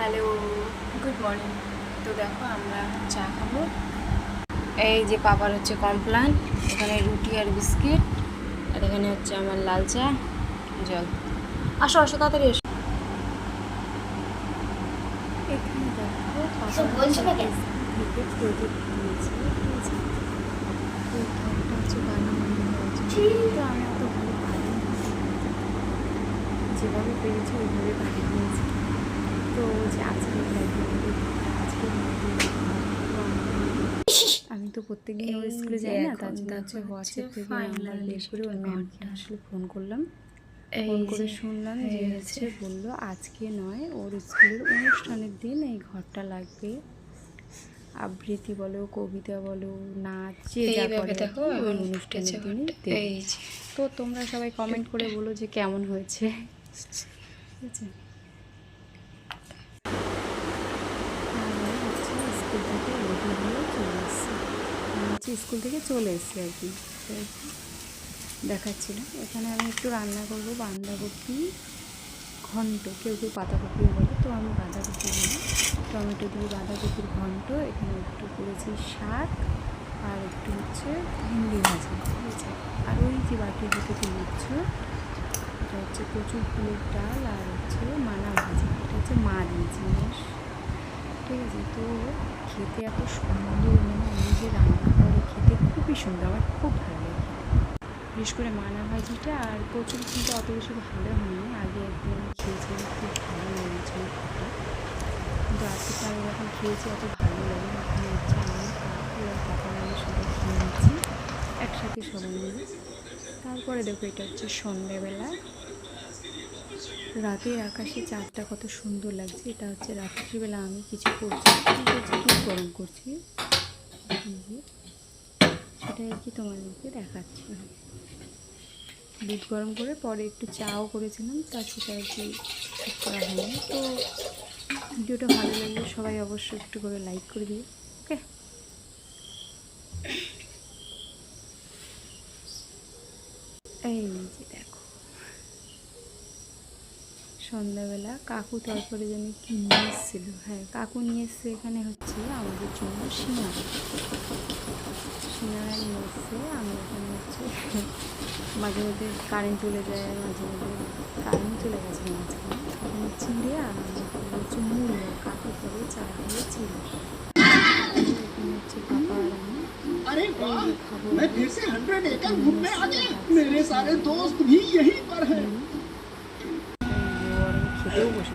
Hello, good morning. তো দেখো আমরা চা খাবো। এই যে পাপার হচ্ছে কমপ্লান, এখানে রুটি আর বিস্কিট, আর এখানে হচ্ছে আমার লাল চা, জল। আসো আসো তাড়াতাড়ি এসো। এখানে দেখো পাপা বলছে না কেন থেকে প্রজেক্ট দিয়েছে, ঘরটা হচ্ছে বানানো হয়েছে। তো আমি অত ভালো পারি না, যেভাবে পেরেছি ওইভাবে বানিয়ে নিয়েছি। তো যে আজকে আজকে আমি তো প্রত্যেকদিন ওর স্কুলে যাই না, তার জন্য হচ্ছে হোয়াটসঅ্যাপ থেকে নাম্বার বের করে ওর ম্যামকে আসলে ফোন করলাম। ফোন করে শুনলাম যে হচ্ছে বললো আজকে নয়, ওর স্কুলের অনুষ্ঠানের দিন এই ঘরটা লাগবে। আবৃত্তি বলো, কবিতা বলো, নাচ, যে যা করে ওই অনুষ্ঠানের দিনই দেবে। তো তোমরা সবাই কমেন্ট করে বলো যে কেমন হয়েছে, ঠিক আছে? স্কুল থেকে চলে এসেছি আর কি, দেখাচ্ছিল। এখানে আমি একটু রান্না করবো বাঁধাকপি ঘন্ট, কেউ কেউ পাতাকপি বলে, তো আমি বাঁধাকপি বলি, টমেটো দিয়ে বাঁধাকপির ঘন্ট। এখানে একটু করেছি শাক আর একটু হচ্ছে ভেন্ডি ভাজি, ঠিক আছে? আর ওই যে বাটির ভিতরে লুচ্ছ, এটা হচ্ছে কচুর ফুলের ডাল আর হচ্ছে মানা ভাজি, এটা হচ্ছে মা দিয়েছি, ঠিক আছে? তো খেতে এত সুন্দর, মানে আমি যে রান্না করে খেতে খুবই সুন্দর, আমার খুব ভালো লাগে। বিশেষ করে মানা ভাজিটা আর কচুর ফুলটা অত বেশি ভালো হয়নি, আগে একদিন আমি খেয়েছিলাম, খুব ভালো লেগেছিল খেতে, কিন্তু আজকে আমি যখন খেয়েছি অত ভালো লাগে। এখন হচ্ছে আমি পাপা মিলে সবাই খেয়ে নিচ্ছি একসাথে সবাই মিলে। তারপরে দেখো এটা হচ্ছে সন্ধ্যেবেলা, রাতের আকাশে চাঁদটা কত সুন্দর লাগছে। এটা হচ্ছে রাত্রিবেলা আমি কিছু করছি, দুধ গরম করছি, সেটা আর কি তোমাদেরকে দেখাচ্ছি। দুধ গরম করে পরে একটু চাও করেছিলাম, তার সেটা আর কি ঠিক করা হয়নি। তো ভিডিওটা ভালো লাগলে সবাই অবশ্যই একটু করে লাইক করে দিও, ওকে? এই যে দেখো সন্ধ্যাবেলা কাকু তারপরে যেন কি নিয়ে এসেছিল, হ্যাঁ কাকু নিয়ে এসছে এখানে হচ্ছে আমাদের জন্য সিঙ্গারা নিয়ে এসছে। আমি এখানে হচ্ছে মাঝে মধ্যে কারেন্ট চলে যায়, আর মাঝে মধ্যে কারেন্ট চলে গেছে মাঝখানে, এখানে চিড়ে আর আমরা হচ্ছে মুড়ি, আর কাকু করে চা দিয়ে চিড়ে। এখানে হচ্ছে পাপা আর আমি अरे वाह, मैं फिर से 100 एकड़ घूमने आ गया। मेरे सारे दोस्त भी यहीं पर हैं।